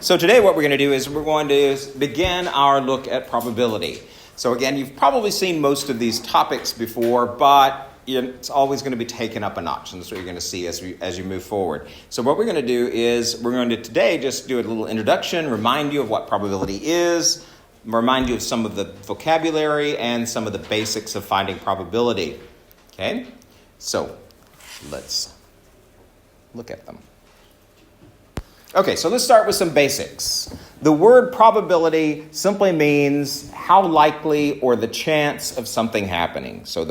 So today what we're going to do is we're going to begin our look at probability. So again, you've probably seen most of these topics before, but it's always going to be taken up a notch, and that's what you're going to see as you move forward. So what we're going to do is we're going to today just do a little introduction, remind you of what probability is, remind you of some of the vocabulary and some of the basics of finding probability. Okay? So let's look at them. Okay, so let's start with some basics. The word probability simply means how likely or the chance of something happening. So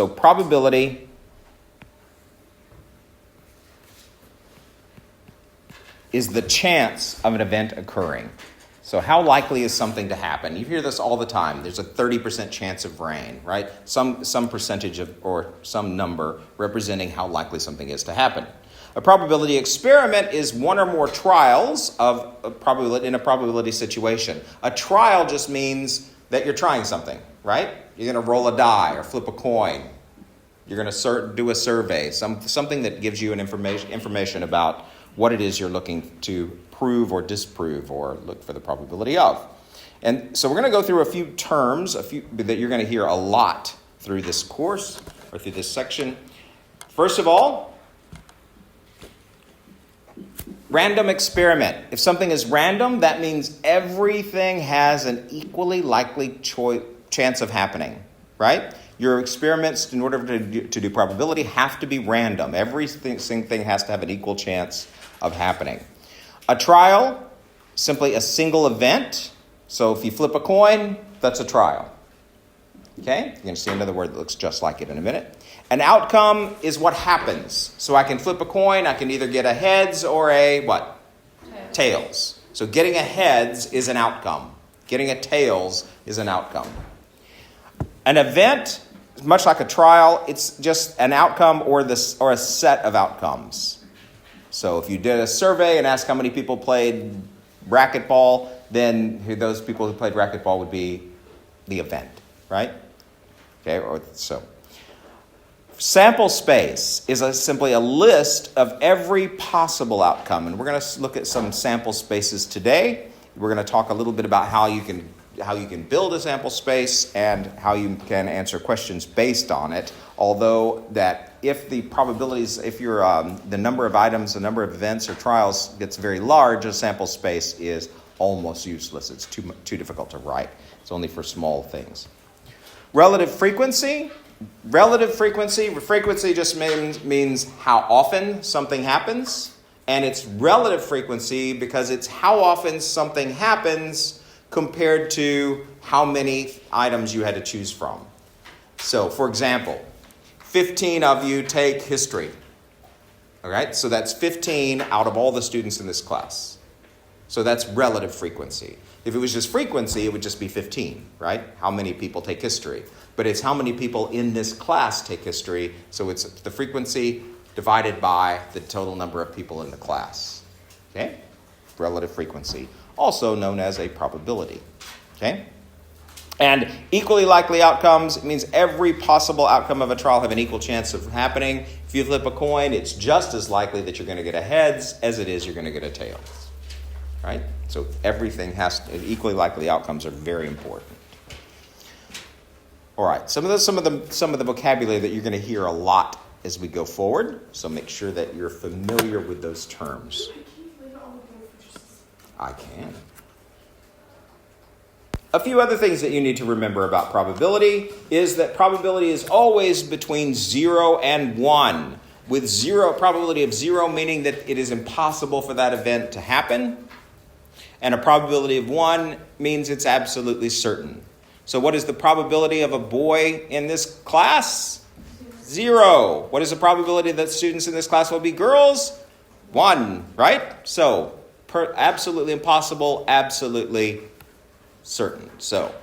probability is the chance of an event occurring. So how likely is something to happen? You hear this all the time. There's a 30% chance of rain, right? Some percentage of or some number representing how likely something is to happen. A probability experiment is one or more trials of a probability in a probability situation. A trial just means that you're trying something, right? You're going to roll a die or flip a coin. You're going to do a survey, something that gives you an information about what it is you're looking to prove or disprove or look for the probability of. And so we're going to go through a few terms, that you're going to hear a lot through this course or through this section. First of all, random experiment. If something is random, that means everything has an equally likely chance of happening, right? Your experiments, in order to do probability, have to be random. Everything has to have an equal chance of happening. A trial, simply a single event. So if you flip a coin, that's a trial. Okay? You're going to see another word that looks just like it in a minute. An outcome is what happens. So I can flip a coin. I can either get a heads or a what? Tails. So getting a heads is an outcome. Getting a tails is an outcome. An event, much like a trial, it's just an outcome or a set of outcomes. So if you did a survey and asked how many people played racquetball, then those people who played racquetball would be the event, right? Okay, or so. Sample space is simply a list of every possible outcome. And we're going to look at some sample spaces today. We're going to talk a little bit about how you can build a sample space and how you can answer questions based on it. Although that if the probabilities, if the number of items, the number of events or trials gets very large, a sample space is almost useless. It's too difficult to write. It's only for small things. Relative frequency. Relative frequency just means how often something happens. And it's relative frequency because it's how often something happens compared to how many items you had to choose from. So, for example, 15 of you take history. All right, so that's 15 out of all the students in this class. So that's relative frequency. If it was just frequency, it would just be 15, right? How many people take history? But it's how many people in this class take history. So it's the frequency divided by the total number of people in the class. Okay? Relative frequency, also known as a probability. Okay? And equally likely outcomes means every possible outcome of a trial have an equal chance of happening. If you flip a coin, it's just as likely that you're going to get a heads as it is you're going to get a tails. Right? So everything equally likely outcomes are very important. All right, some of the vocabulary that you're going to hear a lot as we go forward. So make sure that you're familiar with those terms. I can. A few other things that you need to remember about probability is that probability is always between 0 and 1. With probability of 0 meaning that it is impossible for that event to happen. And a probability of 1 means it's absolutely certain. So what is the probability of a boy in this class? 0. What is the probability that students in this class will be girls? 1, right? So absolutely impossible, absolutely certain. So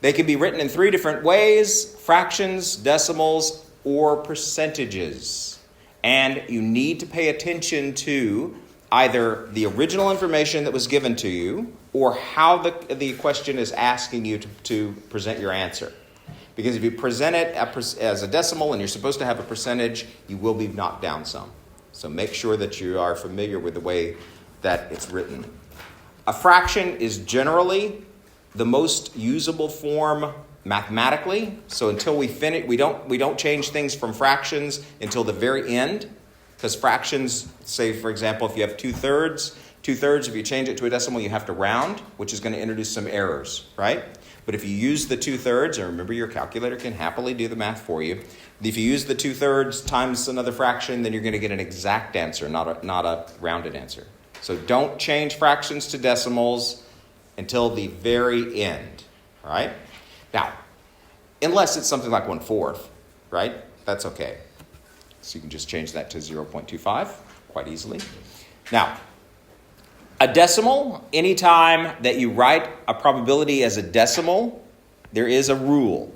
they can be written in 3 different ways: fractions, decimals, or percentages. And you need to pay attention to either the original information that was given to you or how the question is asking you to present your answer. Because if you present it as a decimal and you're supposed to have a percentage, you will be knocked down some. So make sure that you are familiar with the way that it's written. A fraction is generally the most usable form mathematically. So until we finish, we don't change things from fractions until the very end, because fractions, say for example, if you have 2/3, if you change it to a decimal, you have to round, which is going to introduce some errors, right? But if you use the 2/3, and remember your calculator can happily do the math for you. If you use the 2/3 times another fraction, then you're going to get an exact answer, not a rounded answer. So don't change fractions to decimals until the very end, all right? Now, unless it's something like 1/4, right? That's okay. So you can just change that to 0.25 quite easily. Now, a decimal, anytime that you write a probability as a decimal, there is a rule.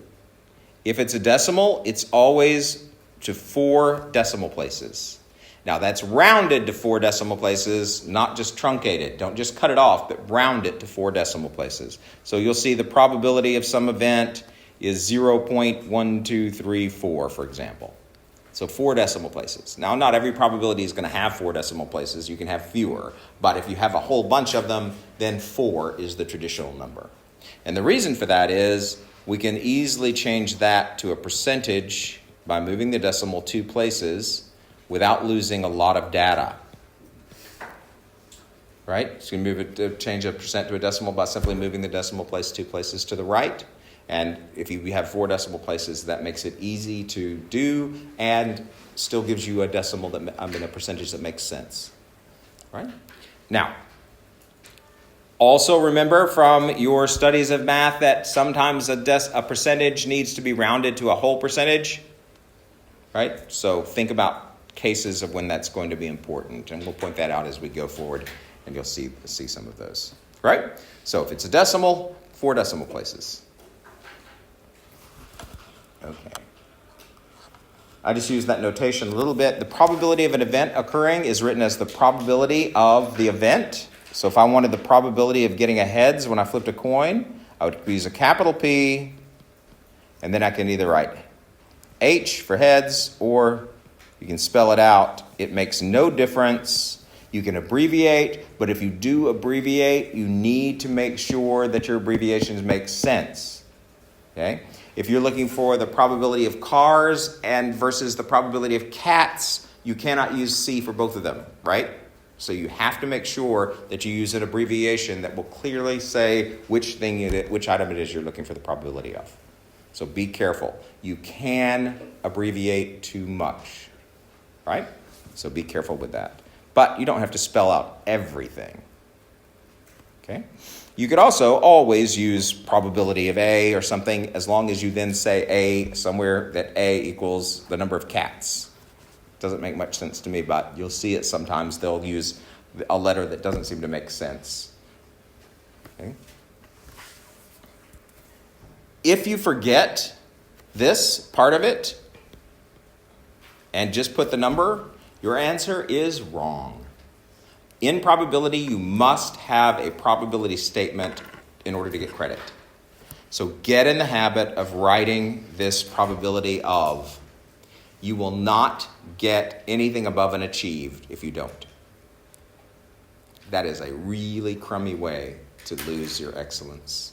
If it's a decimal, it's always to 4 decimal places. Now, that's rounded to 4 decimal places, not just truncated. Don't just cut it off, but round it to 4 decimal places. So you'll see the probability of some event is 0.1234, for example. So 4 decimal places. Now, not every probability is going to have 4 decimal places. You can have fewer. But if you have a whole bunch of them, then 4 is the traditional number. And the reason for that is we can easily change that to a percentage by moving the decimal 2 places without losing a lot of data. Right? So you change a percent to a decimal by simply moving the decimal place 2 places to the right. And if you have 4 decimal places, that makes it easy to do and still gives you a a percentage that makes sense. Right? Now, also remember from your studies of math that sometimes a percentage needs to be rounded to a whole percentage. Right? So think about cases of when that's going to be important, and we'll point that out as we go forward, and you'll see some of those. Right? So if it's a decimal, 4 decimal places. Okay. I just use that notation a little bit. The probability of an event occurring is written as the probability of the event. So if I wanted the probability of getting a heads when I flipped a coin, I would use a capital P, and then I can either write H for heads, or you can spell it out. It makes no difference. You can abbreviate, but if you do abbreviate, you need to make sure that your abbreviations make sense. Okay? If you're looking for the probability of cars and versus the probability of cats, you cannot use C for both of them, right? So you have to make sure that you use an abbreviation that will clearly say which item it is you're looking for the probability of. So be careful. You can abbreviate too much, right? So be careful with that. But you don't have to spell out everything. Okay? You could also always use probability of A or something as long as you then say A somewhere that A equals the number of cats. Doesn't make much sense to me, but you'll see it sometimes. They'll use a letter that doesn't seem to make sense. Okay? If you forget this part of it and just put the number, your answer is wrong. In probability, you must have a probability statement in order to get credit. So get in the habit of writing this probability of. You will not get anything above an achieved if you don't. That is a really crummy way to lose your excellence.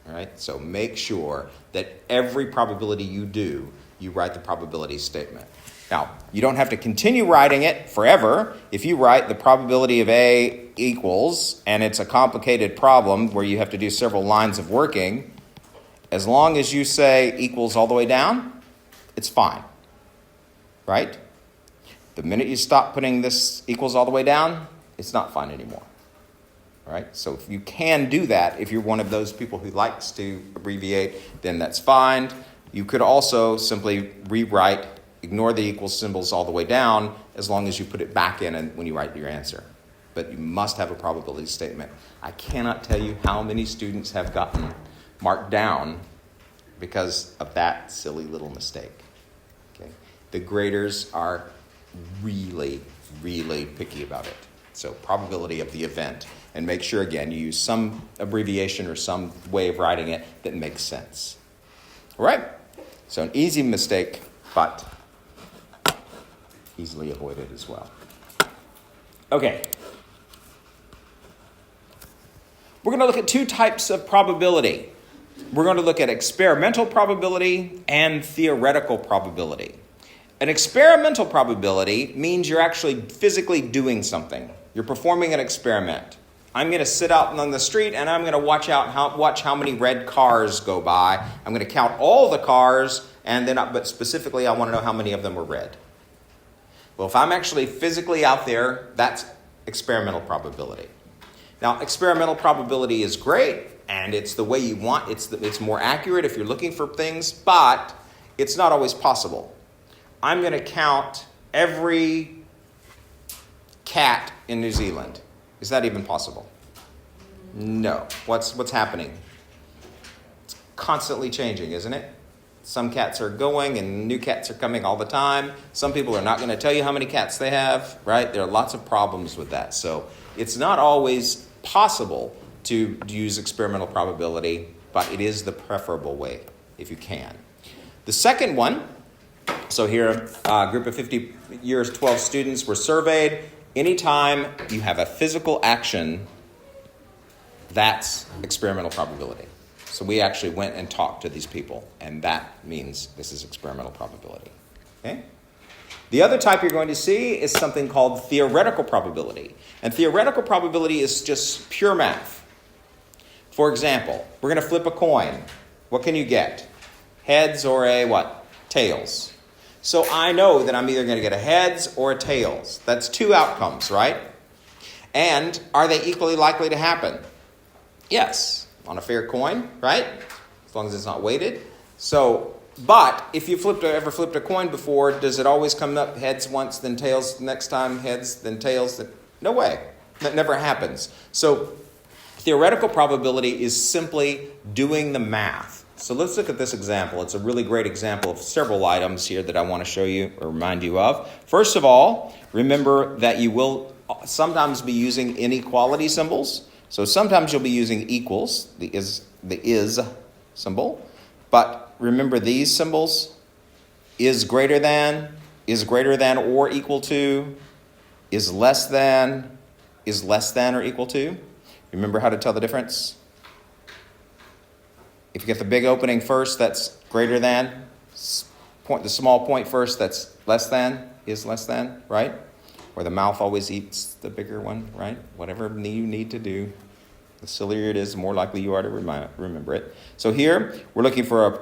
All right? So make sure that every probability you do, you write the probability statement. Now, you don't have to continue writing it forever. If you write the probability of A equals, and it's a complicated problem where you have to do several lines of working, as long as you say equals all the way down, it's fine. Right? The minute you stop putting this equals all the way down, it's not fine anymore. All right? So if you can do that, if you're one of those people who likes to abbreviate, then that's fine. You could also simply rewrite, ignore the equal symbols all the way down, as long as you put it back in and when you write your answer. But you must have a probability statement. I cannot tell you how many students have gotten marked down because of that silly little mistake. Okay? The graders are really, really picky about it. So probability of the event. And make sure, again, you use some abbreviation or some way of writing it that makes sense. All right? So an easy mistake, but easily avoided as well. Okay. We're going to look at two types of probability. We're going to look at experimental probability and theoretical probability. An experimental probability means you're actually physically doing something. You're performing an experiment. I'm going to sit out on the street and I'm going to watch how many red cars go by. I'm going to count all the cars, but specifically I want to know how many of them were red. Well, if I'm actually physically out there, that's experimental probability. Now, experimental probability is great, and it's the way you want. It's more accurate if you're looking for things, but it's not always possible. I'm going to count every cat in New Zealand. Is that even possible? No. What's happening? It's constantly changing, isn't it? Some cats are going and new cats are coming all the time. Some people are not going to tell you how many cats they have, right? There are lots of problems with that. So it's not always possible to use experimental probability, but it is the preferable way if you can. The second one, so here a group of 50 years, 12 students were surveyed. Anytime you have a physical action, that's experimental probability. So we actually went and talked to these people, and that means this is experimental probability. Okay? The other type you're going to see is something called theoretical probability. And theoretical probability is just pure math. For example, we're going to flip a coin. What can you get? Heads or a what? Tails. So I know that I'm either going to get a heads or a tails. That's two outcomes, right? And are they equally likely to happen? Yes. On a fair coin, right? As long as it's not weighted. But if you ever flipped a coin before, does it always come up heads once, then tails next time, heads, then tails? No way. That never happens. So theoretical probability is simply doing the math. So let's look at this example. It's a really great example of several items here that I want to show you or remind you of. First of all, remember that you will sometimes be using inequality symbols. So sometimes you'll be using equals, the is symbol. But remember these symbols, is greater than or equal to, is less than or equal to. Remember how to tell the difference? If you get the big opening first, that's greater than. The small point first, that's less than, is less than, right? Or the mouth always eats the bigger one, right? Whatever you need to do. The sillier it is, the more likely you are to remember it. So here, we're looking for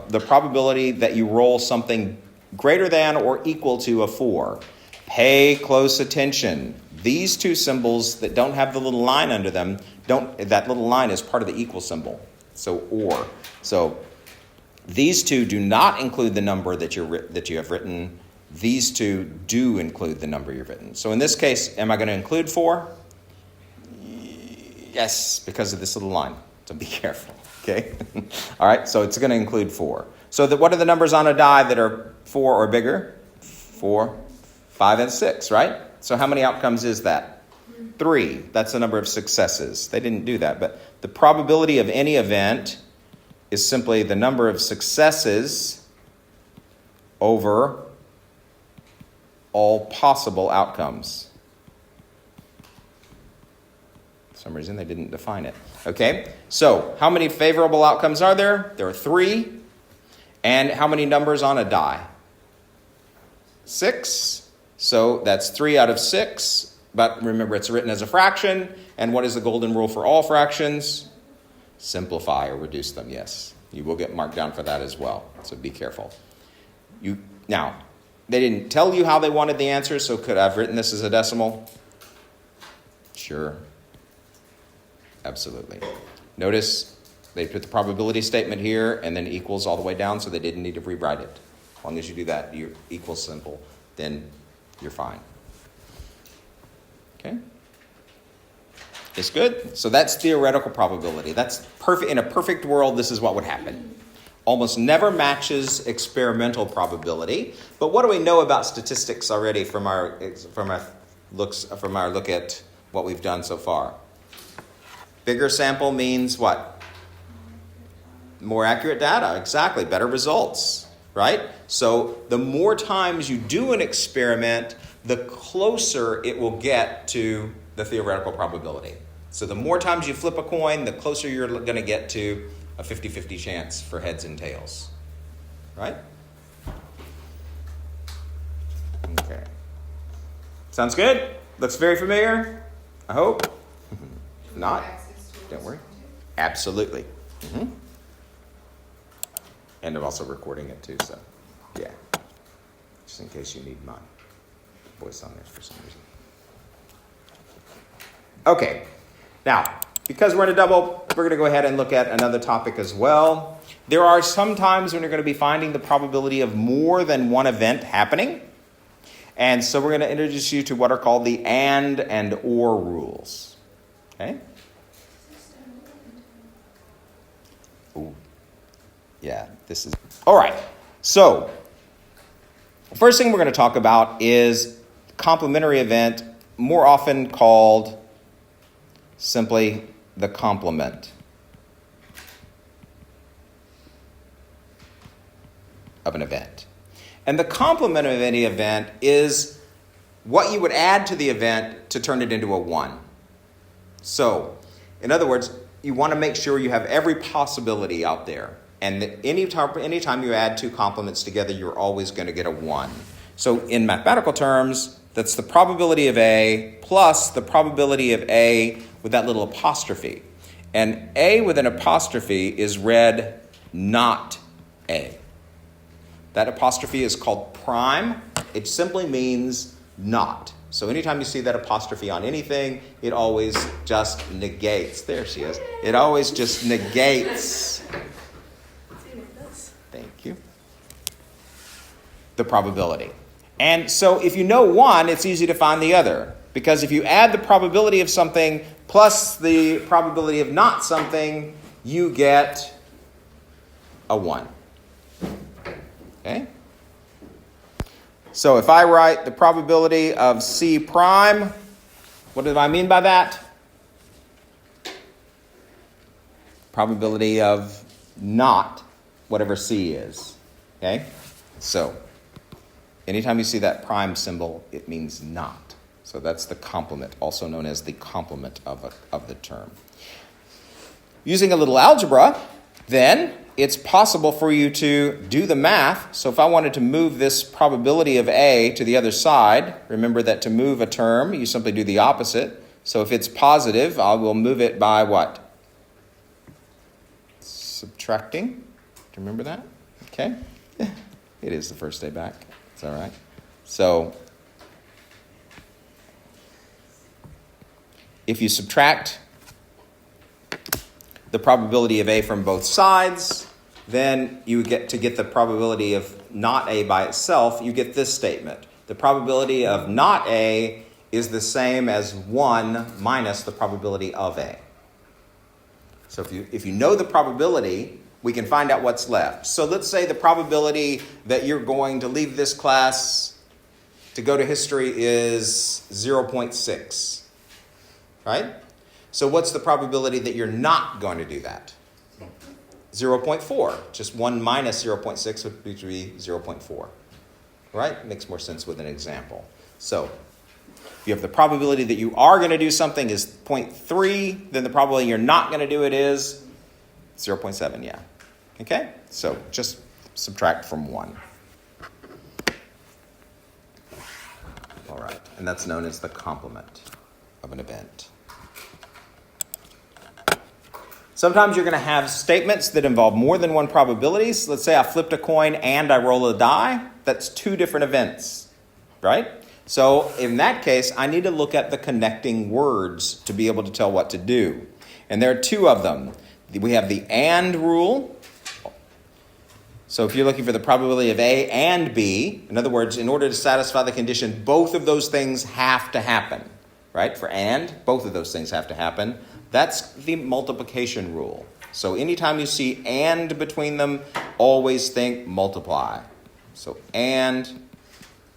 the probability that you roll something greater than or equal to a 4. Pay close attention. These two symbols that don't have the little line under them, that little line is part of the equal symbol. So or. So these two do not include the number that you have written. These two do include the number you've written. So in this case, am I going to include 4? Yes, because of this little line. So be careful, okay? All right, so it's going to include 4. So what are the numbers on a die that are 4 or bigger? 4, 5, and 6, right? So how many outcomes is that? 3. That's the number of successes. They didn't do that, but the probability of any event is simply the number of successes over all possible outcomes. For some reason, they didn't define it. Okay, so how many favorable outcomes are there? There are 3. And how many numbers on a die? 6. So that's 3 out of 6. But remember, it's written as a fraction. And what is the golden rule for all fractions? Simplify or reduce them, yes. You will get marked down for that as well. So be careful. Now, they didn't tell you how they wanted the answer, so could I have written this as a decimal? Sure. Absolutely. Notice they put the probability statement here and then equals all the way down, so they didn't need to rewrite it. As long as you do that, your equals symbol, then you're fine. Okay? It's good. So that's theoretical probability. That's perfect. In a perfect world, this is what would happen. Almost never matches experimental probability. But what do we know about statistics already from our look at what we've done so far? Bigger sample means what? More accurate data. Exactly. Better results. Right? So the more times you do an experiment, the closer it will get to the theoretical probability. So the more times you flip a coin, the closer you're going to get to a 50-50 chance for heads and tails. Right? Okay. Sounds good? Looks very familiar? I hope. If not, don't worry. Absolutely. Mm-hmm. And I'm also recording it too, so yeah. Just in case you need my voice on there for some reason. Okay. Now, because we're in a double, we're going to go ahead and look at another topic as well. There are some times when you're going to be finding the probability of more than one event happening. And so we're going to introduce you to what are called the and or rules. Okay? Ooh. Yeah, this is... All right. So, first thing we're going to talk about is complementary event, more often called simply the complement of an event. And the complement of any event is what you would add to the event to turn it into a 1. So, in other words, you want to make sure you have every possibility out there. And that anytime you add two complements together, you're always going to get a 1. So in mathematical terms, that's the probability of A plus the probability of A with that little apostrophe. And A with an apostrophe is read not A. That apostrophe is called prime. It simply means not. So anytime you see that apostrophe on anything, it always just negates. There she is. It always just negates. Thank you. The probability. And so if you know one, it's easy to find the other. Because if you add the probability of something plus the probability of not something, you get a 1. Okay? So if I write the probability of C prime, what do I mean by that? Probability of not whatever C is. Okay? So, anytime you see that prime symbol, it means not. So that's the complement, also known as the complement of the term. Using a little algebra, then, it's possible for you to do the math. So if I wanted to move this probability of A to the other side, remember that to move a term, you simply do the opposite. So if it's positive, I will move it by what? Subtracting. Do you remember that? Okay. It is the first day back. It's all right. So if you subtract the probability of A from both sides, then you get the probability of not A by itself, you get this statement. The probability of not A is the same as 1 minus the probability of A. So if you know the probability, we can find out what's left. So let's say the probability that you're going to leave this class to go to history is 0.6, right? So what's the probability that you're not going to do that? 0.4. Just 1 minus 0.6 would be 0.4. Right? Makes more sense with an example. So if you have the probability that you are going to do something is 0.3, then the probability you're not going to do it is 0.7, yeah. Okay? So just subtract from 1. All right. And that's known as the complement of an event. Sometimes you're going to have statements that involve more than one probabilities. Let's say I flipped a coin and I roll a die. That's 2 different events, right? So in that case, I need to look at the connecting words to be able to tell what to do. And there are 2 of them. We have the and rule. So if you're looking for the probability of A and B, in other words, in order to satisfy the condition, both of those things have to happen, right? For and, both of those things have to happen. That's the multiplication rule. So anytime you see and between them, always think multiply. So and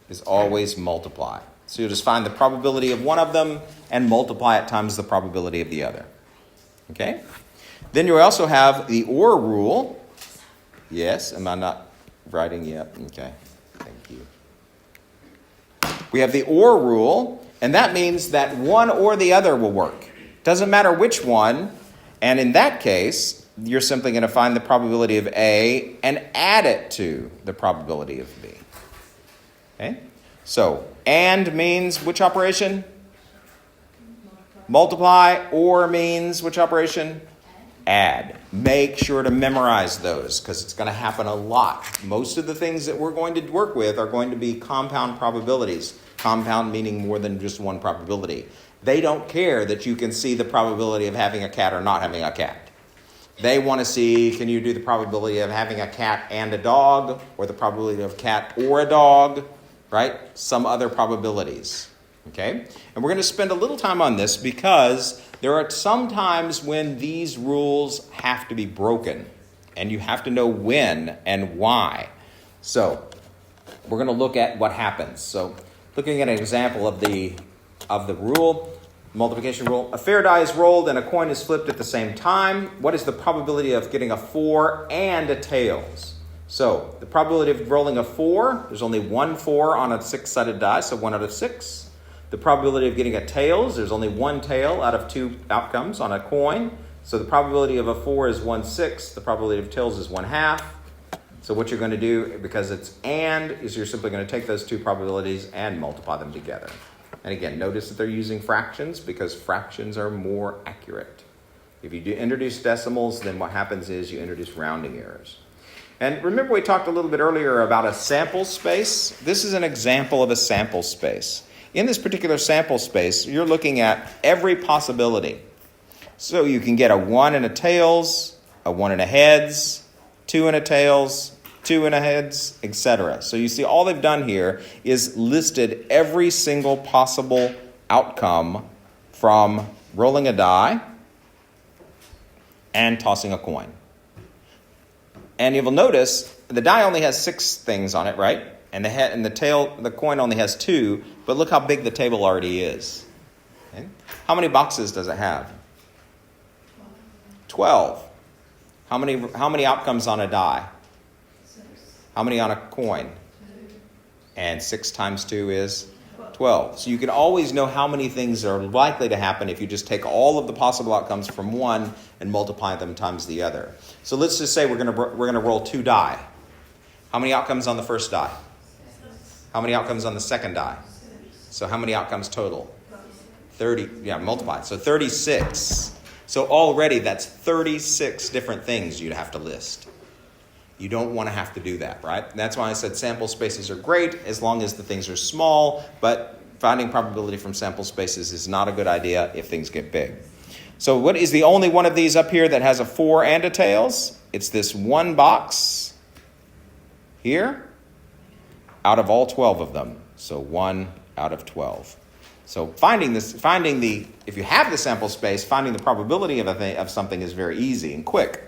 is always multiply. So you'll just find the probability of one of them and multiply it times the probability of the other. Okay? Then you also have the or rule. Yes, am I not writing yet? Okay, thank you. We have the or rule, and that means that one or the other will work. Doesn't matter which one. And in that case, you're simply going to find the probability of A and add it to the probability of B. Okay? So, and means which operation? Multiply. Or means which operation? Add. Make sure to memorize those because it's going to happen a lot. Most of the things that we're going to work with are going to be compound probabilities. Compound meaning more than just one probability. They don't care that you can see the probability of having a cat or not having a cat. They want to see, can you do the probability of having a cat and a dog, or the probability of a cat or a dog, right? Some other probabilities, okay? And we're going to spend a little time on this because there are some times when these rules have to be broken, and you have to know when and why. So we're going to look at what happens. So looking at an example of the rule, multiplication rule. A fair die is rolled and a coin is flipped at the same time. What is the probability of getting a 4 and a tails? So the probability of rolling a 4, there's only one 4 on a 6-sided die, so 1 out of 6. The probability of getting a tails, there's only one tail out of 2 outcomes on a coin. So the probability of a 4 is 1/6. The probability of tails is 1/2. So what you're going to do, because it's and, is you're simply going to take those two probabilities and multiply them together. And again, notice that they're using fractions because fractions are more accurate. If you do introduce decimals, then what happens is you introduce rounding errors. And remember we talked a little bit earlier about a sample space? This is an example of a sample space. In this particular sample space, you're looking at every possibility. So you can get a 1 and a tails, a 1 and a heads, 2 and a tails, 2 and a heads, etc. So you see all they've done here is listed every single possible outcome from rolling a die and tossing a coin. And you will notice the die only has 6 things on it, right? And the head and the coin only has 2, but look how big the table already is. Okay? How many boxes does it have? 12. How many outcomes on a die? 6. How many on a coin? 2. And 6 times 2 is 12. So you can always know how many things are likely to happen if you just take all of the possible outcomes from one and multiply them times the other. So let's just say we're going to roll 2 die. How many outcomes on the first die? 6. How many outcomes on the second die? 6. So how many outcomes total? 36. 30. Yeah, multiply. So 36. So already that's 36 different things you'd have to list. You don't want to have to do that, right? And that's why I said sample spaces are great as long as the things are small, but finding probability from sample spaces is not a good idea if things get big. So what is the only one of these up here that has a 4 and a tails? It's this one box here out of all 12 of them. So 1 out of 12. So if you have the sample space, finding the probability of something is very easy and quick.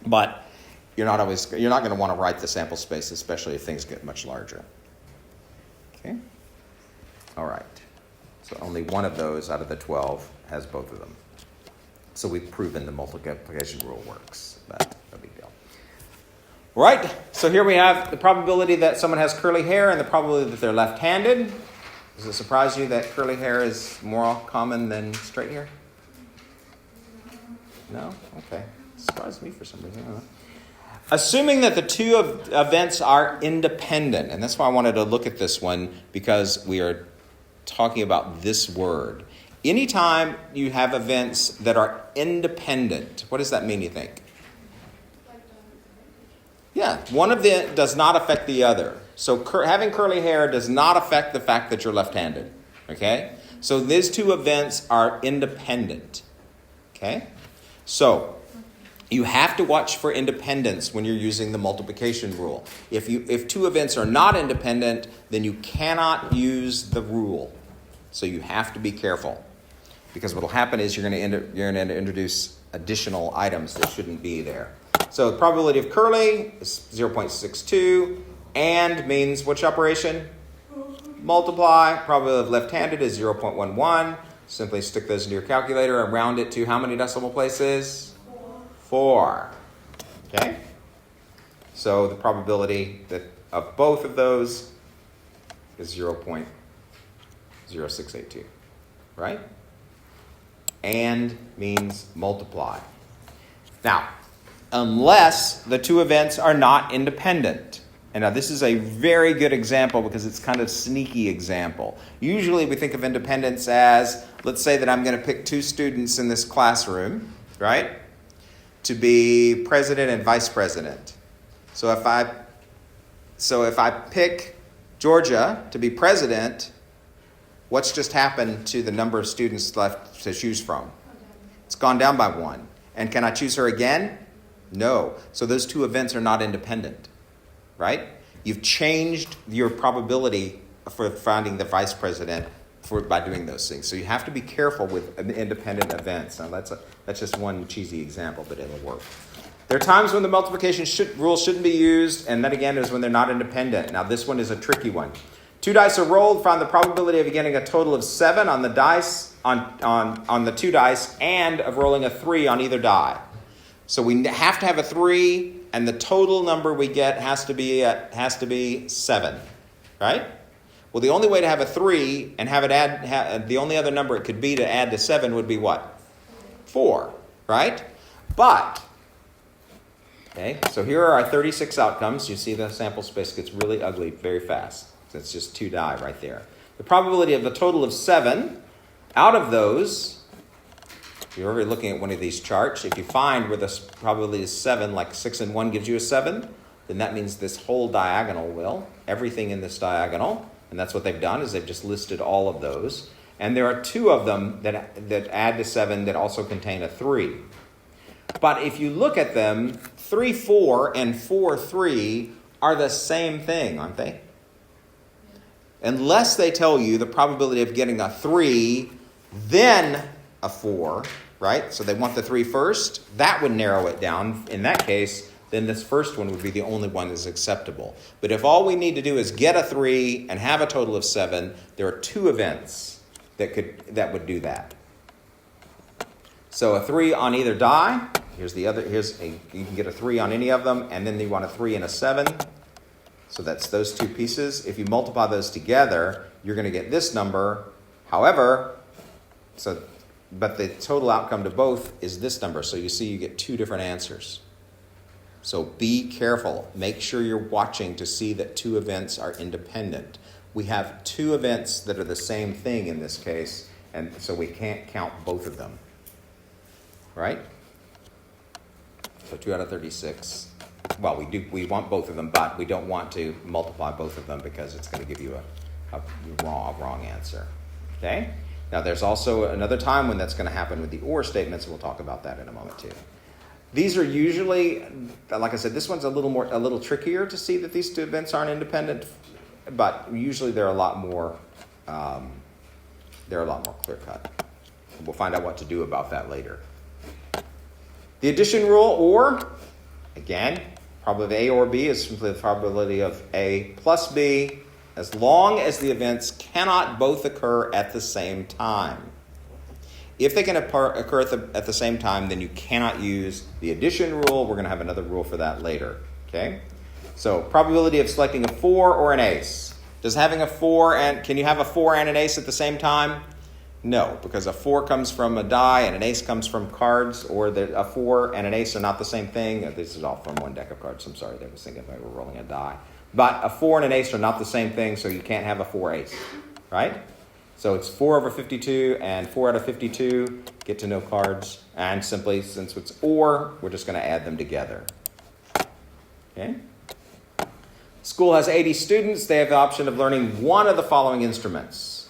But you're not going to want to write the sample space, especially if things get much larger. Okay? All right. So only one of those out of the 12 has both of them. So we've proven the multiplication rule works. But no big deal. All right. So here we have the probability that someone has curly hair and the probability that they're left-handed. Does it surprise you that curly hair is more common than straight hair? No? Okay. It surprised me for some reason. I don't know. Assuming that the two events are independent, and that's why I wanted to look at this one, because we are talking about this word. Anytime you have events that are independent, what does that mean, you think? Yeah, one of them does not affect the other. So having curly hair does not affect the fact that you're left-handed. Okay? So these two events are independent. Okay? So you have to watch for independence when you're using the multiplication rule. If two events are not independent, then you cannot use the rule. So you have to be careful. Because what will happen is you're going to introduce additional items that shouldn't be there. So the probability of curly is 0.62. And means which operation? Multiply. Probability of left-handed is 0.11. Simply stick those into your calculator and round it to how many decimal places? 4. Okay? So the probability of both of those is 0.0682. Right? And means multiply. Now, unless the two events are not independent. And now this is a very good example because it's kind of sneaky example. Usually we think of independence as, let's say that I'm going to pick two students in this classroom, right, to be president and vice president. So if I pick Georgia to be president, what's just happened to the number of students left to choose from? It's gone down by one. And can I choose her again? No. So those two events are not independent, right? You've changed your probability for finding the vice president by doing those things. So you have to be careful with independent events. Now that's just one cheesy example, but it'll work. There are times when the multiplication rule shouldn't be used, and that again is when they're not independent. Now this one is a tricky one. Two dice are rolled, find the probability of getting a total of 7 on the dice on the two dice, and of rolling a 3 on either die. So we have to have a 3, and the total number we get has to be 7, right? Well, the only way to have a 3 and have it the only other number it could be to add to 7 would be what? 4, right? But okay, so here are our 36 outcomes. You see the sample space gets really ugly very fast. It's just 2 die right there. The probability of the total of 7, out of those, if you're already looking at one of these charts, if you find where the probability is 7, like 6 and 1 gives you a 7, then that means this whole diagonal will, everything in this diagonal, and that's what they've done, is they've just listed all of those. And there are 2 of them that add to 7 that also contain a 3. But if you look at them, 3, 4 and 4, 3 are the same thing, aren't they? Unless they tell you the probability of getting a 3, then a 4, right? So they want the 3 first. That would narrow it down. In that case, then this first one would be the only one that's acceptable. But if all we need to do is get a 3 and have a total of 7, there are 2 events that would do that. So a 3 on either die. You can get a 3 on any of them, and then you want a 3 and a 7. So that's those 2 pieces. If you multiply those together, you're going to get this number. However, but the total outcome to both is this number. So you see you get 2 different answers. So be careful. Make sure you're watching to see that 2 events are independent. We have 2 events that are the same thing in this case, and so we can't count both of them. Right? So 2 out of 36. Well, we want both of them, but we don't want to multiply both of them because it's going to give you a wrong answer. Okay? Now, there's also another time when that's going to happen with the or statements, and we'll talk about that in a moment too. These are usually, like I said, this one's a little trickier to see that these 2 events aren't independent, but usually they're a lot more clear cut. We'll find out what to do about that later. The addition rule, or, again, probability of A or B is simply the probability of A plus B, as long as the events cannot both occur at the same time. If they can occur at the same time, then you cannot use the addition rule. We're going to have another rule for that later. Okay? So, probability of selecting a 4 or an ace. Can you have a 4 and an ace at the same time? No, because a 4 comes from a die and an ace comes from cards, or a 4 and an ace are not the same thing. This is all from one deck of cards. I'm sorry, I was thinking we were rolling a die. But a 4 and an ace are not the same thing, so you can't have a 4 ace, right? So it's 4 over 52 and 4 out of 52 get to know cards. And simply, since it's or, we're just going to add them together. Okay? School has 80 students. They have the option of learning one of the following instruments.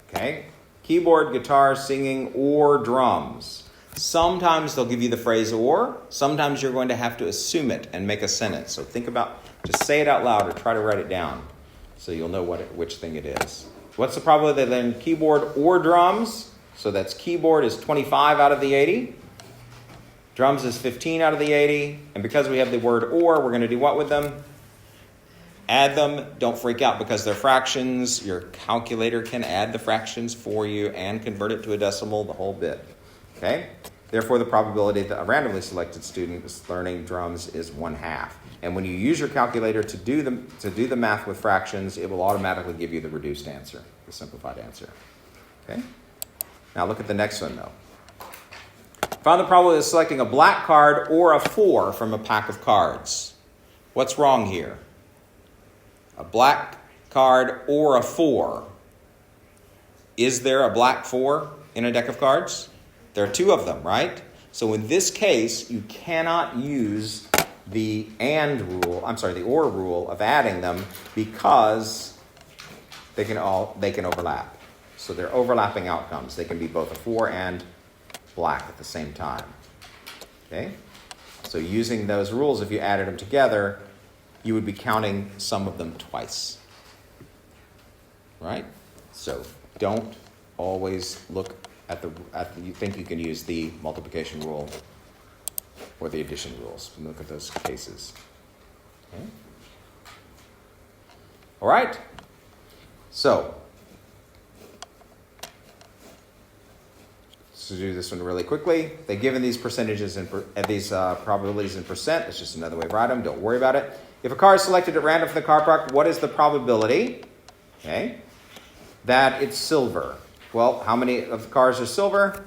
Okay? Keyboard, guitar, singing, or drums. Sometimes they'll give you the phrase or. Sometimes you're going to have to assume it and make a sentence. So just say it out loud or try to write it down so you'll know which thing it is. What's the probability they learn keyboard or drums? So that's keyboard is 25 out of the 80. Drums is 15 out of the 80. And because we have the word or, we're going to do what with them? Add them. Don't freak out because they're fractions. Your calculator can add the fractions for you and convert it to a decimal, the whole bit. Okay? Therefore, the probability that a randomly selected student is learning drums is 1/2. And when you use your calculator to do the math with fractions, it will automatically give you the reduced answer, the simplified answer. Okay? Now look at the next one, though. Found the probability of selecting a black card or a 4 from a pack of cards. What's wrong here? A black card or a 4. Is there a black 4 in a deck of cards? There are 2 of them, right? So in this case, you cannot use the the or rule of adding them because they can overlap. So they're overlapping outcomes. They can be both a 4 and black at the same time. Okay? So using those rules, if you added them together, you would be counting some of them twice. Right? So don't always look at you think you can use the multiplication rule or the addition rules. Look at those cases. Okay? All right? So, to do this one really quickly, they've given these percentages and these probabilities in percent. It's just another way to write them. Don't worry about it. If a car is selected at random from the car park, what is the probability, okay, that it's silver? Well, how many of the cars are silver?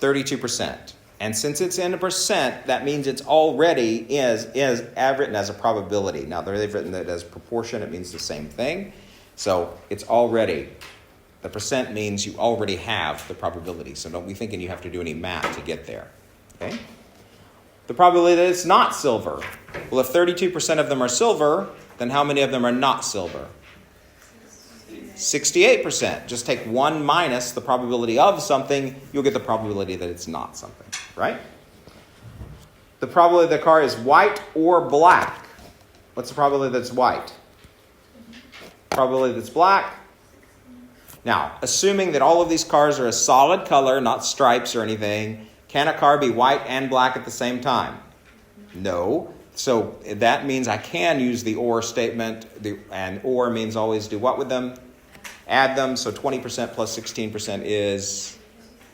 32%. And since it's in a percent, that means it's already is written as a probability. Now, they've written that as proportion. It means the same thing. So it's already. The percent means you already have the probability. So don't be thinking you have to do any math to get there. Okay? The probability that it's not silver. Well, if 32% of them are silver, then how many of them are not silver? 68%. Just take 1 minus the probability of something, you'll get the probability that it's not something, right? The probability the car is white or black. What's the probability that it's white? Probability that's black. Now, assuming that all of these cars are a solid color, not stripes or anything, can a car be white and black at the same time? No. So that means I can use the or statement, and or means always do what with them? Add them, so 20% plus 16% is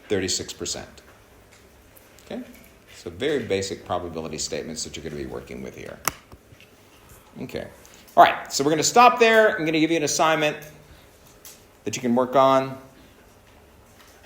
36%. Okay? So very basic probability statements that you're going to be working with here. Okay. All right, so we're going to stop there. I'm going to give you an assignment that you can work on.